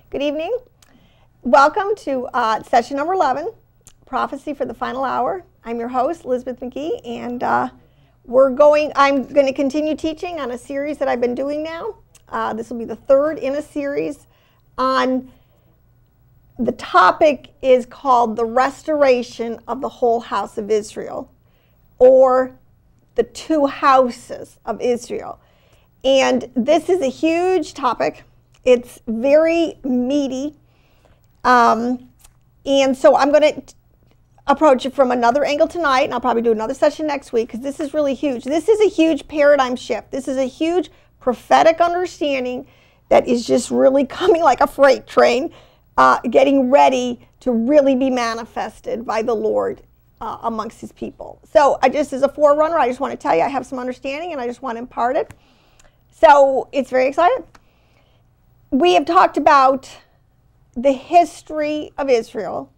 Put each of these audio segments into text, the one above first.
Good evening. Welcome to session number 11, Prophecy for the Final Hour. I'm your host, Elizabeth McGee, and I'm going to continue teaching on a series that I've been doing now. This will be the third in a series on, the topic is called the restoration of the whole house of Israel, or the two houses of Israel. And this is a huge topic. It's very meaty. And so I'm going to approach it from another angle tonight, and I'll probably do another session next week because this is really huge. This is a huge paradigm shift. This is a huge prophetic understanding that is just really coming like a freight train, getting ready to really be manifested by the Lord amongst his people. So as a forerunner, I just want to tell you I have some understanding and I just want to impart it. So it's very exciting. We have talked about the history of Israel.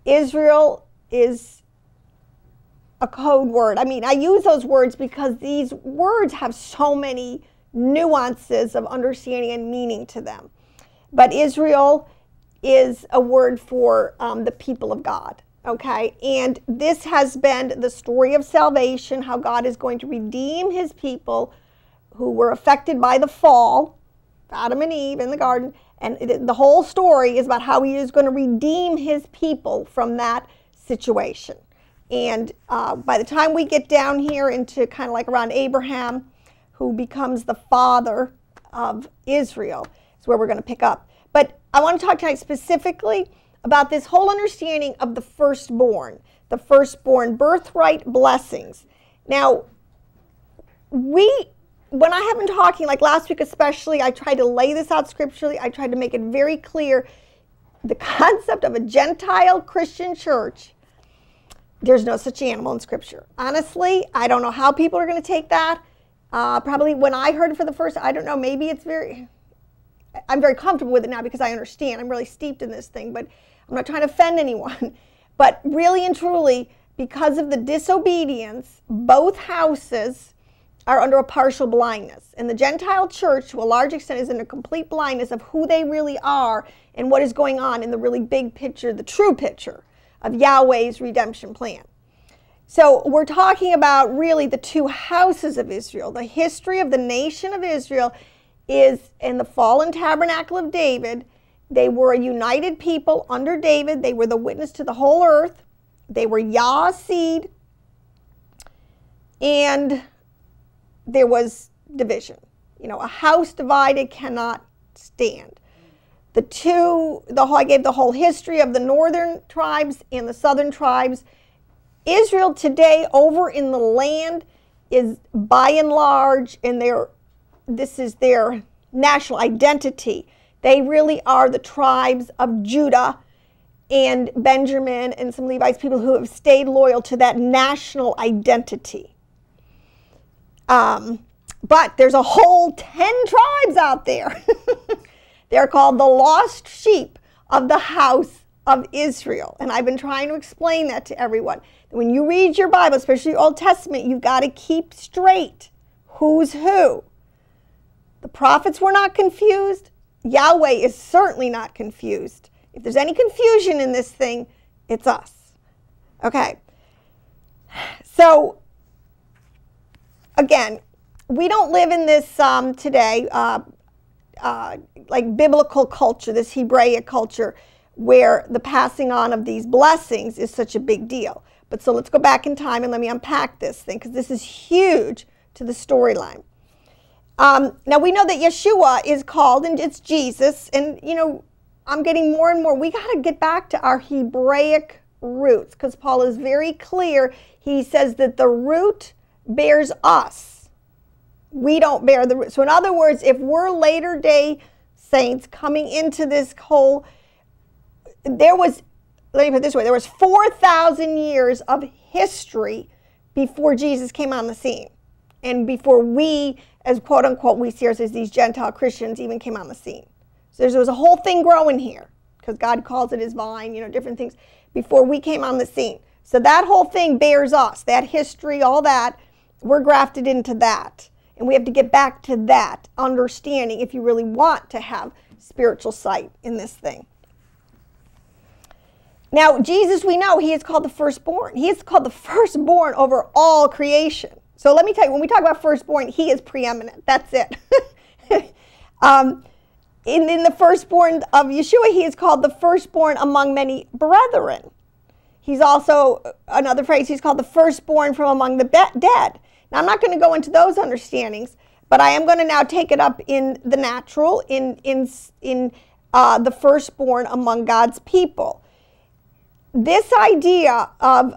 Israel is a code word. I mean, I use those words because these words have so many nuances of understanding and meaning to them. But Israel is a word for the people of God, okay? And this has been the story of salvation, how God is going to redeem his people who were affected by the fall, Adam and Eve in the garden. And the whole story is about how he is going to redeem his people from that situation. And by the time we get down here into kind of like around Abraham, who becomes the father of Israel, is where we're going to pick up. But I want to talk tonight specifically about this whole understanding of the firstborn birthright blessings. Now, when I have been talking, like last week especially, I tried to lay this out scripturally. I tried to make it very clear. The concept of a Gentile Christian church, there's no such animal in Scripture. Honestly, I don't know how people are going to take that. Probably when I heard it for the first, I don't know, maybe I'm very comfortable with it now because I understand. I'm really steeped in this thing, but I'm not trying to offend anyone. But really and truly, because of the disobedience, both houses are under a partial blindness. And the Gentile church, to a large extent, is in a complete blindness of who they really are and what is going on in the really big picture, the true picture of Yahweh's redemption plan. So we're talking about really the two houses of Israel. The history of the nation of Israel is in the fallen tabernacle of David. They were a united people under David. They were the witness to the whole earth. They were Yah's seed. And there was division. You know, a house divided cannot stand. I gave the whole history of the northern tribes and the southern tribes. Israel today over in the land is by and large, and this is their national identity. They really are the tribes of Judah and Benjamin and some Levites, people who have stayed loyal to that national identity. But there's a whole 10 tribes out there. They're called the lost sheep of the house of Israel. And I've been trying to explain that to everyone. When you read your Bible, especially Old Testament, you've got to keep straight who's who. The prophets were not confused. Yahweh is certainly not confused. If there's any confusion in this thing, it's us. Okay. So, again, we don't live in this today, like biblical culture, this Hebraic culture, where the passing on of these blessings is such a big deal. But so let's go back in time and let me unpack this thing, because this is huge to the storyline. Now we know that Yeshua is called, and it's Jesus, and you know, I'm getting more and more, we got to get back to our Hebraic roots, because Paul is very clear. He says that the root bears us. We don't bear the root. So in other words, if we're later day saints coming into this whole, let me put it this way, there was 4,000 years of history before Jesus came on the scene. And before we, as quote unquote, we see ourselves as these Gentile Christians, even came on the scene. So there was a whole thing growing here, because God calls it his vine, you know, different things, before we came on the scene. So that whole thing bears us, that history, all that, we're grafted into that. And we have to get back to that understanding if you really want to have spiritual sight in this thing. Now, Jesus, we know he is called the firstborn. He is called the firstborn over all creation. So let me tell you, when we talk about firstborn, he is preeminent. That's it. In the firstborn of Yeshua, he is called the firstborn among many brethren. He's also, another phrase, he's called the firstborn from among the dead. Now, I'm not going to go into those understandings, but I am going to now take it up in the natural, in the firstborn among God's people. This idea of,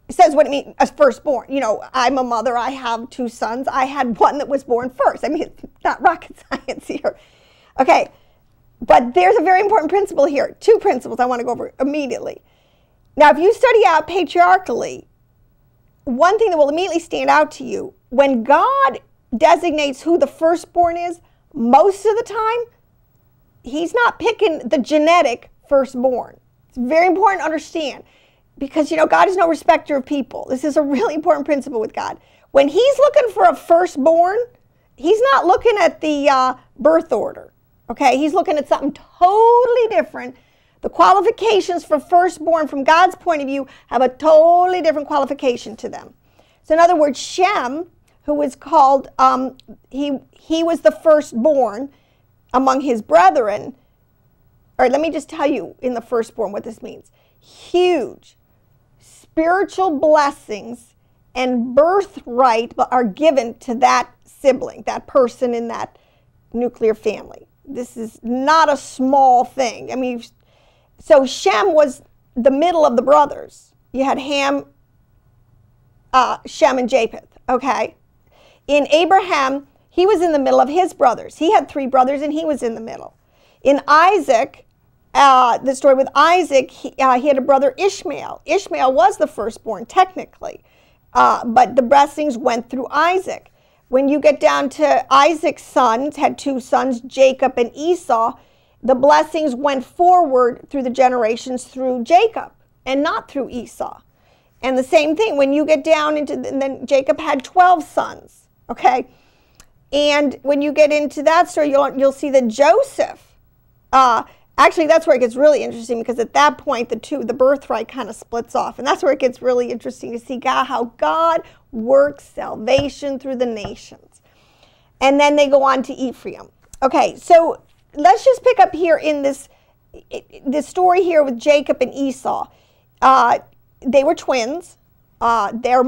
it says what it means as firstborn. You know, I'm a mother, I have 2 sons. I had one that was born first. I mean, it's not rocket science here. Okay, but there's a very important principle here. 2 principles I want to go over immediately. Now, if you study out patriarchally, one thing that will immediately stand out to you, when God designates who the firstborn is, most of the time, he's not picking the genetic firstborn. It's very important to understand because, you know, God is no respecter of people. This is a really important principle with God. When he's looking for a firstborn, he's not looking at the birth order, okay? He's looking at something totally different. The qualifications for firstborn from God's point of view have a totally different qualification to them. So in other words, Shem, who was called, he was the firstborn among his brethren. All right, let me just tell you in the firstborn what this means. Huge spiritual blessings and birthright are given to that sibling, that person in that nuclear family. This is not a small thing. I mean, so Shem was the middle of the brothers. You had Ham, Shem, and Japheth, okay? In Abraham, he was in the middle of his brothers. He had 3 brothers, and he was in the middle. In Isaac, the story with Isaac, he had a brother Ishmael. Ishmael was the firstborn, technically, but the blessings went through Isaac. When you get down to Isaac's sons, had 2 sons, Jacob and Esau, the blessings went forward through the generations through Jacob and not through Esau. And the same thing, when you get down into, and then Jacob had 12 sons, okay? And when you get into that story, you'll see that Joseph, actually that's where it gets really interesting because at that point, the birthright kind of splits off. And that's where it gets really interesting to see how God works salvation through the nations. And then they go on to Ephraim. Okay, so let's just pick up here in this story here with Jacob and Esau. They were twins. Their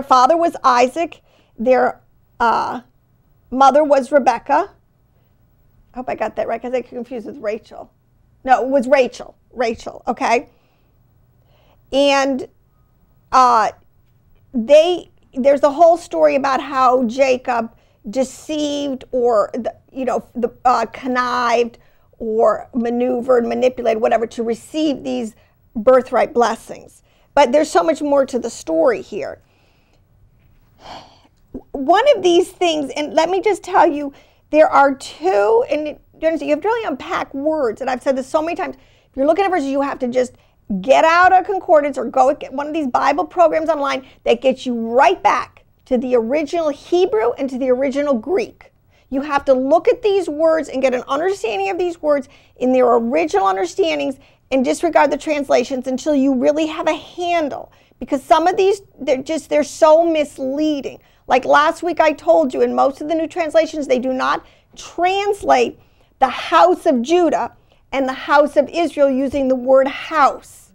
father was Isaac. Their mother was Rebecca. I hope I got that right because I get confused with Rachel. No, it was Rachel. Rachel, okay? And there's a whole story about how Jacob deceived or connived or maneuvered, manipulated, whatever, to receive these birthright blessings. But there's so much more to the story here. One of these things, and let me just tell you, there are 2, and you have to really unpack words, and I've said this so many times. If you're looking at verses, you have to just get out a concordance or go get one of these Bible programs online that gets you right back to the original Hebrew and to the original Greek. You have to look at these words and get an understanding of these words in their original understandings and disregard the translations until you really have a handle. Because some of these, they're so misleading. Like last week I told you, in most of the new translations, they do not translate the house of Judah and the house of Israel using the word house,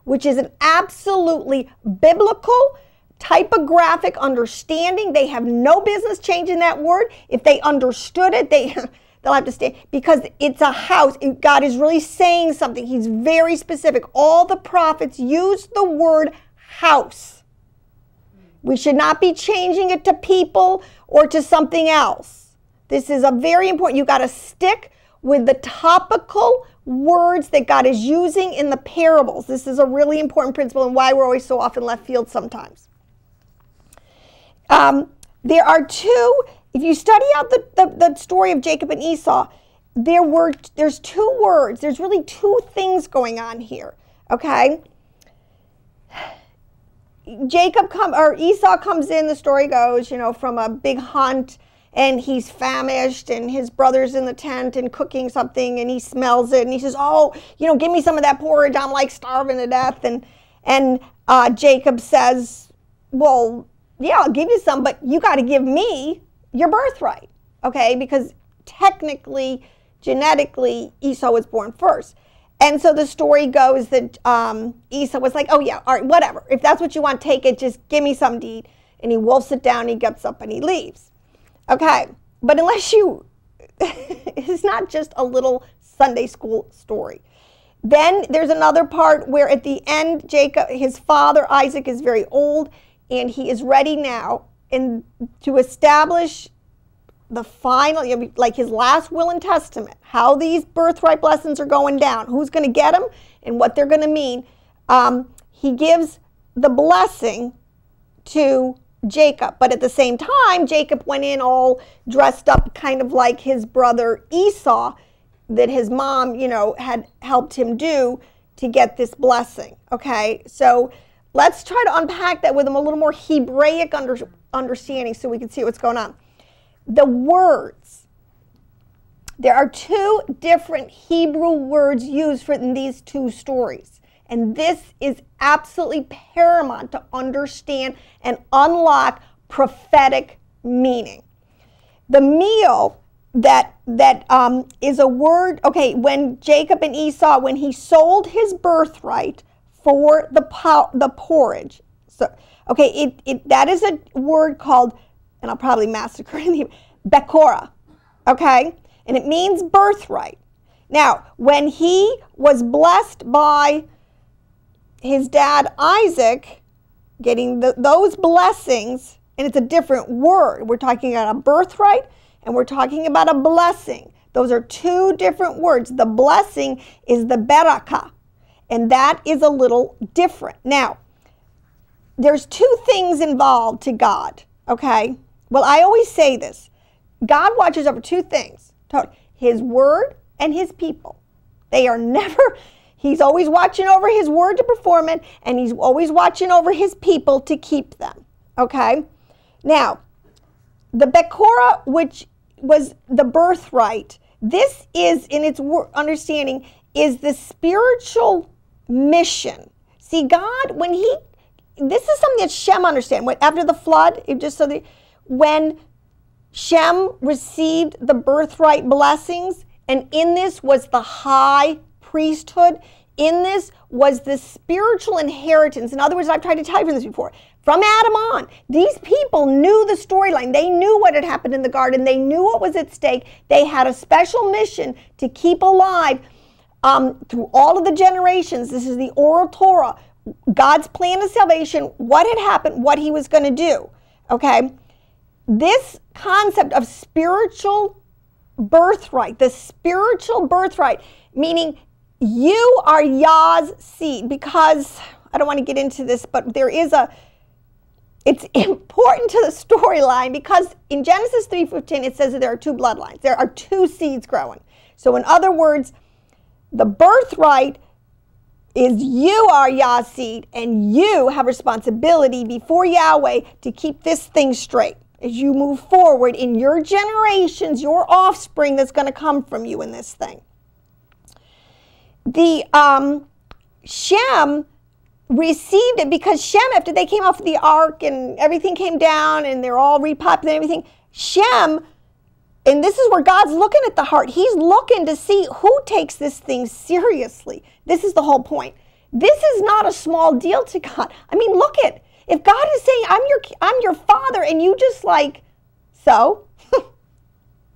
which is an absolutely biblical, typographic understanding. They have no business changing that word. If they understood it, they'll have to stay, because it's a house. God is really saying something. He's very specific. All the prophets use the word house. We should not be changing it to people or to something else. This is a very important. You got to stick with the topical words that God is using in the parables. This is a really important principle and why we're always so off in left field sometimes. There are 2, if you study out the story of Jacob and Esau, there's 2 words. There's really 2 things going on here, okay? Esau comes in, the story goes, from a big hunt, and he's famished, and his brother's in the tent and cooking something, and he smells it, and he says, oh, give me some of that porridge. I'm like starving to death. And Jacob says, well, yeah, I'll give you some, but you got to give me your birthright, okay? Because technically, genetically, Esau was born first. And so the story goes that Esau was like, oh yeah, all right, whatever. If that's what you want, take it. Just give me something to eat. And he wolfs it down, he gets up and he leaves. Okay, but it's not just a little Sunday school story. Then there's another part where at the end, Jacob, his father Isaac, is very old, and he is ready now to establish the final, like his last will and testament, how these birthright blessings are going down, who's going to get them, and what they're going to mean. He gives the blessing to Jacob, but at the same time, Jacob went in all dressed up, kind of like his brother Esau, that his mom, had helped him do to get this blessing. Okay, so let's try to unpack that with him a little more Hebraic understanding, so we can see what's going on. The words. There are two different Hebrew words used in these two stories. And this is absolutely paramount to understand and unlock prophetic meaning. The meal that is a word, okay, when Jacob and Esau, when he sold his birthright for the porridge. So, okay, that is a word called, and I'll probably massacre him, Bekora, okay? And it means birthright. Now, when he was blessed by his dad Isaac, getting those blessings, and it's a different word. We're talking about a birthright, and we're talking about a blessing. Those are two different words. The blessing is the barakah, and that is a little different. Now, there's two things involved to God, okay? Well, I always say this. God watches over two things, his word and his people. They are never, he's always watching over his word to perform it, and he's always watching over his people to keep them, okay? Now, the Bekora, which was the birthright, this is, in its understanding, is the spiritual mission. See, God, this is something that Shem understands. After the flood, when Shem received the birthright blessings, and in this was the high priesthood, in this was the spiritual inheritance. In other words, I've tried to tell you this before. From Adam on, these people knew the storyline. They knew what had happened in the garden. They knew what was at stake. They had a special mission to keep alive through all of the generations. This is the oral Torah, God's plan of salvation, what had happened, what he was going to do, okay? This concept of spiritual birthright, the spiritual birthright, meaning you are Yah's seed, because, I don't want to get into this, but it's important to the storyline, because in Genesis 3:15 it says that there are two bloodlines. There are two seeds growing. So in other words, the birthright is you are Yah's seed, and you have responsibility before Yahweh to keep this thing straight as you move forward in your generations, your offspring that's going to come from you in this thing. The Shem received it because Shem, after they came off the ark and everything came down and they're all repopulated and everything, Shem, and this is where God's looking at the heart. He's looking to see who takes this thing seriously. This is the whole point. This is not a small deal to God. I mean, look at, if God is saying, I'm your father, and you just like, so,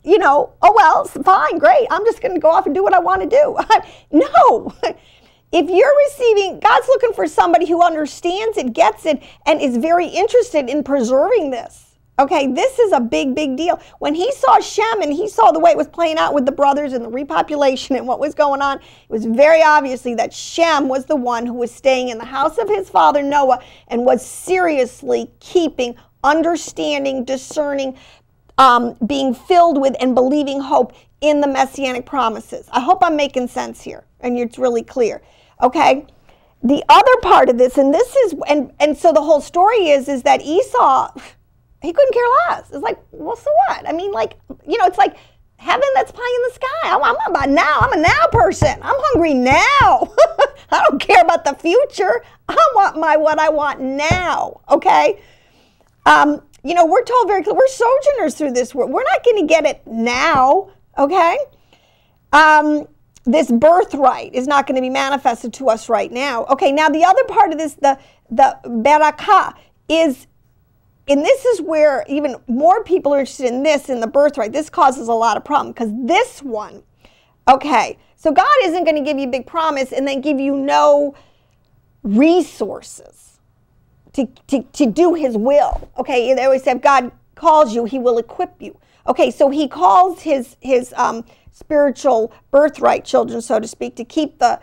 oh well, fine, great. I'm just going to go off and do what I want to do. No. If you're receiving, God's looking for somebody who understands it, gets it, and is very interested in preserving this. Okay, this is a big, big deal. When he saw Shem and he saw the way it was playing out with the brothers and the repopulation and what was going on, it was very obviously that Shem was the one who was staying in the house of his father Noah and was seriously keeping, understanding, discerning, being filled with and believing hope in the messianic promises. I hope I'm making sense here and it's really clear. Okay, the other part of this, and this is, and so the whole story is that Esau, He couldn't care less. It's like, well, so what? I mean, like, you know, it's like heaven that's pie in the sky. I'm about now. I'm a now person. I'm hungry now. I don't care about the future. I want what I want now, okay? You know, we're told very clearly, we're sojourners through this world. We're not going to get it now, okay? This birthright is not going to be manifested to us right now. Okay, now the other part of this, the barakah, is, and this is where even more people are interested in this, in the birthright. This causes a lot of problem, because this one, okay, so God isn't going to give you a big promise and then give you no resources to do his will. Okay, they always say if God calls you, he will equip you. Okay, so he calls his spiritual birthright children, so to speak, to keep the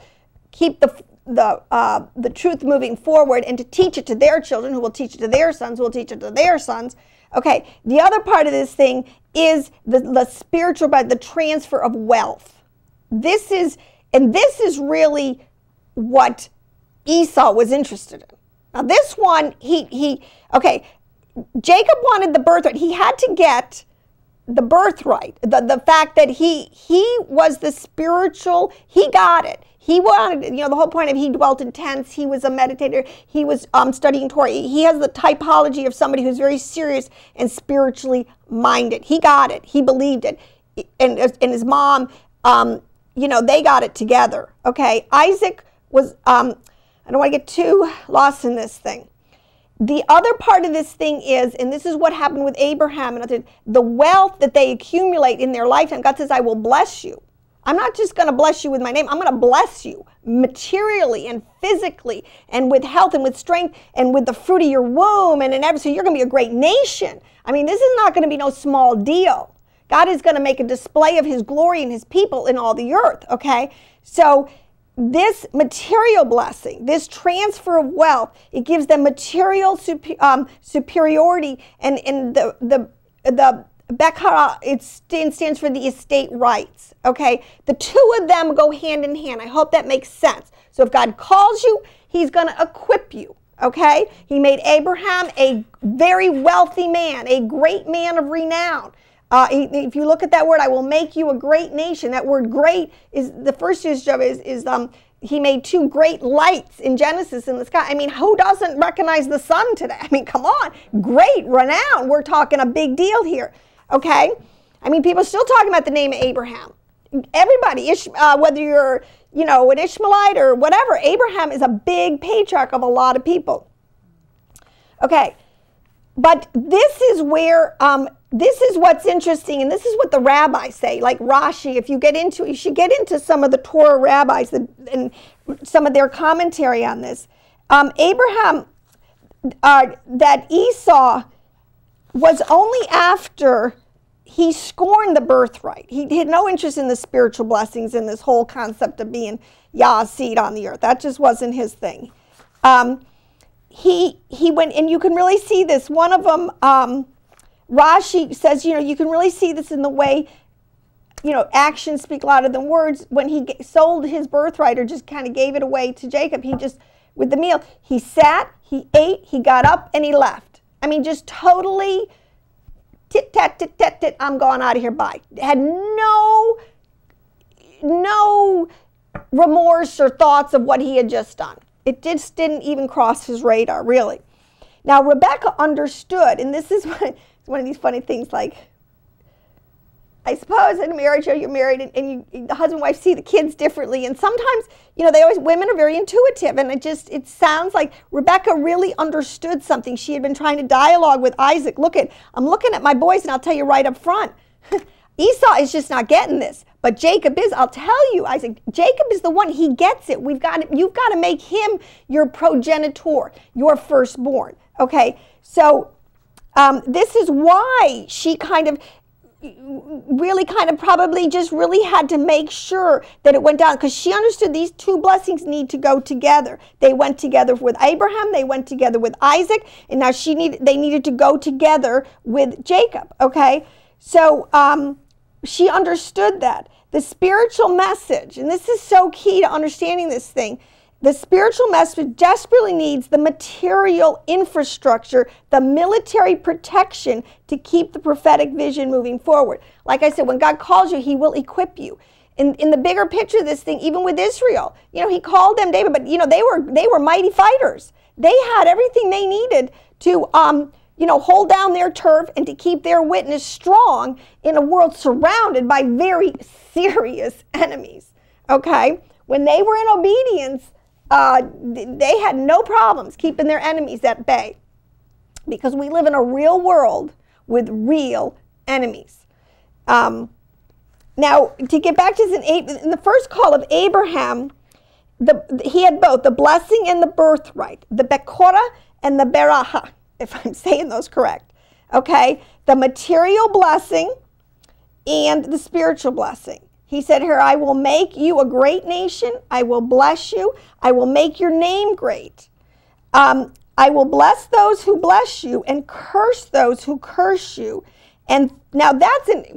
truth moving forward and to teach it to their children, who will teach it to their sons, who will teach it to their sons. Okay, the other part of this thing is the spiritual, by the transfer of wealth. This is really what Esau was interested in. Now this one, okay, Jacob wanted the birthright. He had to get the birthright, the fact that he was the spiritual, he got it. He wanted, you know, the whole point of he dwelt in tents, he was a meditator, he was studying Torah. He has the typology of somebody who's very serious and spiritually minded. He got it. He believed it. And his mom, you know, they got it together. Okay, Isaac was, I don't want to get too lost in this thing. The other part of this thing is, and this is what happened with Abraham and others, the wealth that they accumulate in their lifetime. God says, I will bless you. I'm not just going to bless you with my name. I'm going to bless you materially and physically and with health and with strength and with the fruit of your womb and in everything. So you're going to be a great nation. I mean, this is not going to be no small deal. God is going to make a display of his glory and his people in all the earth, okay? So this material blessing, this transfer of wealth, it gives them material superiority, and the Bekara, it stands for the estate rights, okay? The two of them go hand in hand. I hope that makes sense. So if God calls you, he's going to equip you, okay? He made Abraham a very wealthy man, a great man of renown. If you look at that word, I will make you a great nation. That word great is, the first usage of it is he made two great lights in Genesis in the sky. I mean, who doesn't recognize the sun today? I mean, come on, great, renown. We're talking a big deal here, okay? I mean, people are still talking about the name of Abraham. Everybody, whether you're, you know, an Ishmaelite or whatever, Abraham is a big patriarch of a lot of people. Okay, but this is where, this is what's interesting, and this is what the rabbis say, like Rashi. If you get into, you should get into some of the Torah rabbis and some of their commentary on this. Abraham, that Esau was only after he scorned the birthright. He had no interest in the spiritual blessings and this whole concept of being Yah's seed on the earth. That just wasn't his thing. He went, and you can really see this. One of them, Rashi says, you know, you can really see this in the way, you know, actions speak louder than words. When he sold his birthright, or just kind of gave it away to Jacob, he just, with the meal, he sat, he ate, he got up, and he left. I mean, just totally tit-tat, tit-tat, tit, I'm going out of here, bye. Had no remorse or thoughts of what he had just done. It just didn't even cross his radar, really. Now, Rebecca understood, and this is one of these funny things, like, I suppose in a marriage, you're married, and the husband and wife see the kids differently, and sometimes, you know, women are very intuitive, and it sounds like Rebecca really understood something. She had been trying to dialogue with Isaac. I'm looking at my boys, and I'll tell you right up front, Esau is just not getting this, but Jacob is. I'll tell you, Isaac, Jacob is the one. He gets it. You've got to make him your progenitor, your firstborn. Okay, so this is why she probably just really had to make sure that it went down, because she understood these two blessings need to go together. They went together with Abraham, they went together with Isaac, and now they needed to go together with Jacob, okay? So she understood that. The spiritual message, and this is so key to understanding this thing, The spiritual message desperately needs the material infrastructure, the military protection to keep the prophetic vision moving forward. Like I said, when God calls you, he will equip you. In the bigger picture of this thing, even with Israel, he called them David, but they were mighty fighters. They had everything they needed to hold down their turf and to keep their witness strong in a world surrounded by very serious enemies. Okay? When they were in obedience, they had no problems keeping their enemies at bay, because we live in a real world with real enemies. Now, to get back to this, in the first call of Abraham, he had both the blessing and the birthright, the Bekora and the Beraha, if I'm saying those correct. Okay? The material blessing and the spiritual blessing. He said here, I will make you a great nation. I will bless you. I will make your name great. I will bless those who bless you and curse those who curse you. And now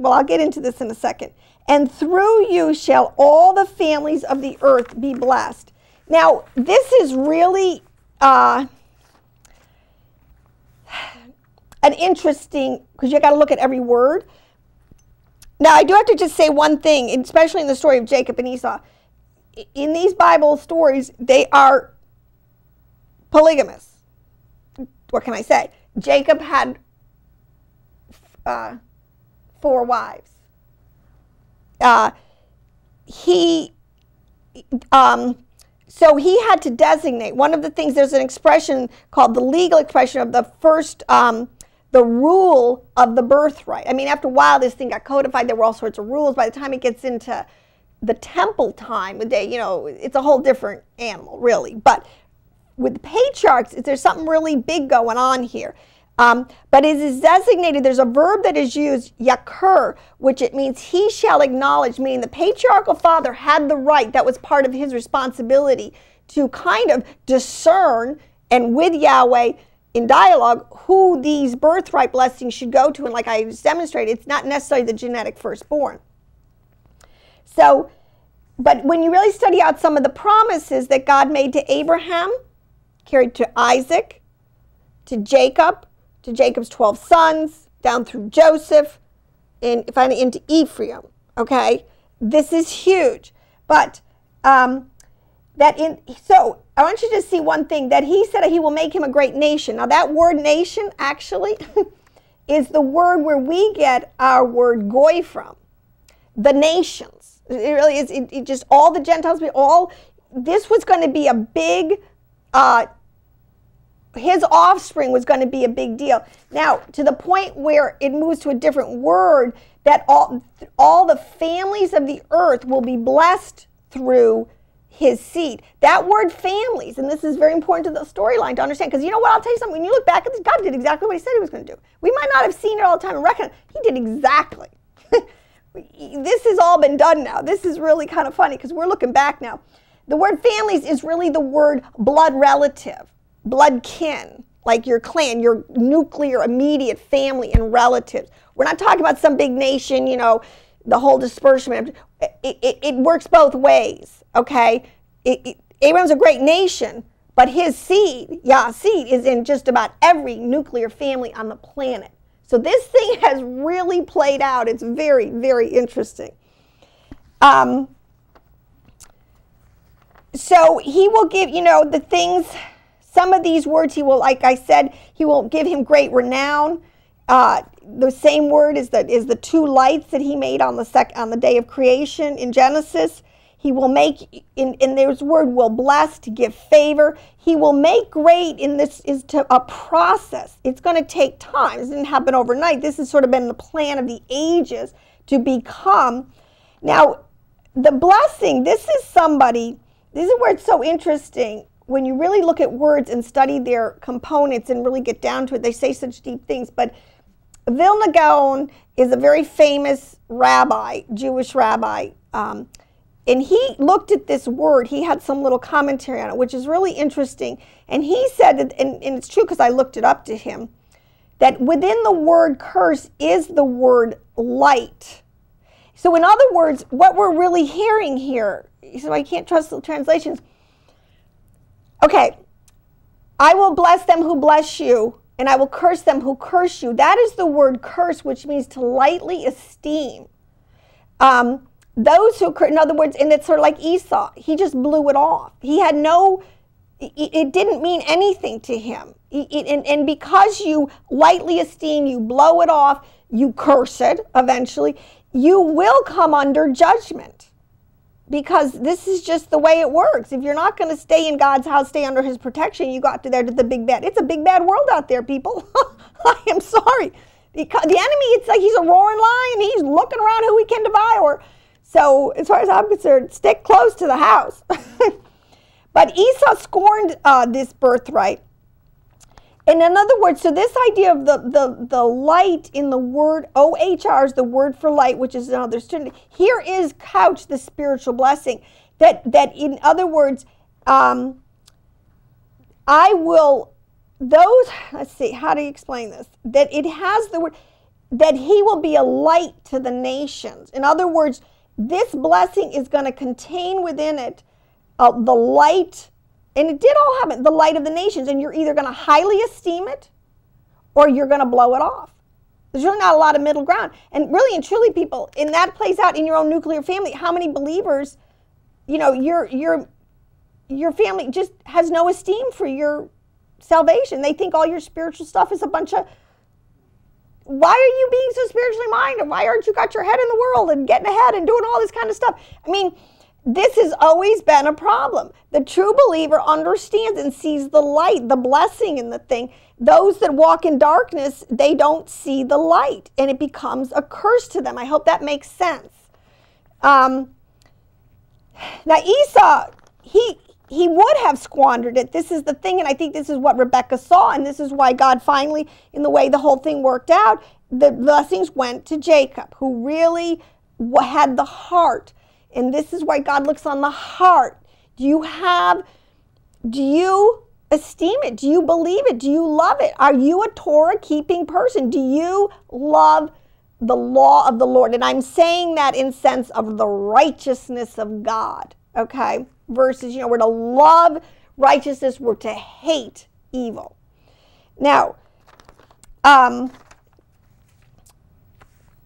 I'll get into this in a second. And through you shall all the families of the earth be blessed. Now, this is really an interesting, because you got to look at every word. Now, I do have to just say one thing, especially in the story of Jacob and Esau. In these Bible stories, they are polygamous. What can I say? Jacob had 4 wives. So he had to designate. One of the things, there's an expression called the legal expression of the first, the rule of the birthright. I mean, after a while, this thing got codified. There were all sorts of rules. By the time it gets into the temple time, it's a whole different animal, really. But with the patriarchs, there's something really big going on here. But it is designated, there's a verb that is used, yakur, which it means he shall acknowledge, meaning the patriarchal father had the right, that was part of his responsibility, to kind of discern, and with Yahweh in dialogue, who these birthright blessings should go to. And like I just demonstrated, it's not necessarily the genetic firstborn. So, but when you really study out some of the promises that God made to Abraham, carried to Isaac, to Jacob's 12 sons, down through Joseph, and finally into Ephraim, okay? This is huge. But so I want you to see one thing, that he said he will make him a great nation. Now that word nation actually is the word where we get our word goy from. The nations. It really is, it just all the Gentiles, this was going to be a big, his offspring was going to be a big deal. Now, to the point where it moves to a different word, that all the families of the earth will be blessed through his seed. That word families, and this is very important to the storyline to understand, because you know what, I'll tell you something, when you look back at this, God did exactly what he said he was going to do. We might not have seen it all the time and recognize, he did exactly. This has all been done now. This is really kind of funny, because we're looking back now. The word families is really the word blood relative, blood kin, like your clan, your nuclear immediate family and relatives. We're not talking about some big nation, the whole dispersion. It works both ways, okay? Abraham's a great nation, but his seed is in just about every nuclear family on the planet. So this thing has really played out. It's very, very interesting. So he will give, the things, some of these words he will, like I said, he will give him great renown. The same word is the 2 lights that he made on the day of creation in Genesis. He will make, in this word, will bless, to give favor. He will make great, in this is a process. It's going to take time. This didn't happen overnight. This has sort of been the plan of the ages to become. Now, the blessing, this is where it's so interesting. When you really look at words and study their components and really get down to it, they say such deep things. But Vilna Gaon is a very famous rabbi, Jewish rabbi, and he looked at this word. He had some little commentary on it, which is really interesting. And he said, that, and it's true because I looked it up to him, that within the word curse is the word light. So in other words, what we're really hearing here, so I can't trust the translations, Okay, I will bless them who bless you, and I will curse them who curse you. That is the word curse, which means to lightly esteem. Those who, in other words, and it's sort of like Esau. He just blew it off. He had no, it didn't mean anything to him. And because you lightly esteem, you blow it off, you curse it eventually, you will come under judgment. Because this is just the way it works. If you're not going to stay in God's house, stay under his protection, you got to there to the big bad. It's a big bad world out there, people. I am sorry. Because the enemy, it's like he's a roaring lion. He's looking around who he can devour. So as far as I'm concerned, stick close to the house. But Esau scorned this birthright. And in other words, so this idea of the light in the word, OHR is the word for light, which is another student. Here is couched the spiritual blessing. That in other words, I will, those, let's see, how do you explain this? That it has the word, that he will be a light to the nations. In other words, this blessing is going to contain within it the light. And it did all happen, the light of the nations. And you're either going to highly esteem it or you're going to blow it off. There's really not a lot of middle ground. And really and truly, people, and that plays out in your own nuclear family. How many believers, you know, your family just has no esteem for your salvation. They think all your spiritual stuff is a bunch of, why are you being so spiritually minded? Why aren't you got your head in the world and getting ahead and doing all this kind of stuff? I mean, this has always been a problem. The true believer understands and sees the light, the blessing in the thing. Those that walk in darkness, they don't see the light, and it becomes a curse to them. I hope that makes sense. Now Esau, he would have squandered it. This is the thing, and I think this is what Rebekah saw, and this is why God finally, in the way the whole thing worked out, the blessings went to Jacob, who really had the heart. And this is why God looks on the heart. Do you esteem it? Do you believe it? Do you love it? Are you a Torah-keeping person? Do you love the law of the Lord? And I'm saying that in sense of the righteousness of God, okay? Versus, you know, we're to love righteousness, we're to hate evil. Now,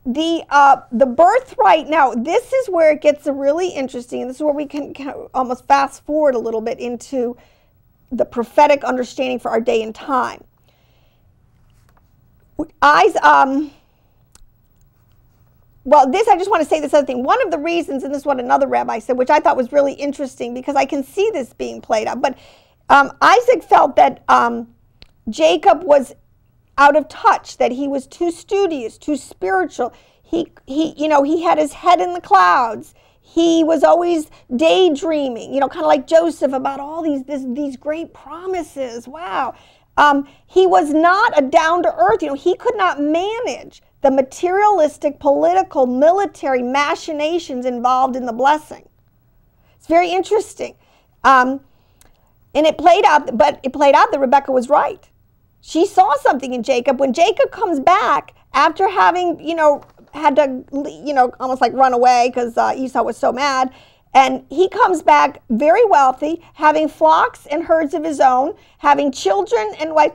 the birthright, now this is where it gets really interesting, and this is where we can almost fast forward a little bit into the prophetic understanding for our day and time. Well, this, I just want to say this other thing. One of the reasons, and this is what another rabbi said, which I thought was really interesting because I can see this being played out, but Isaac felt that Jacob was out of touch, that he was too studious, too spiritual. He had his head in the clouds. He was always daydreaming, you know, kind of like Joseph about all these great promises. Wow. He was not a down-to-earth, you know, he could not manage the materialistic, political, military machinations involved in the blessing. It's very interesting. And it played out that Rebekah was right. She saw something in Jacob. When Jacob comes back after having, you know, had to, you know, almost like run away because Esau was so mad, and he comes back very wealthy, having flocks and herds of his own, having children and wife.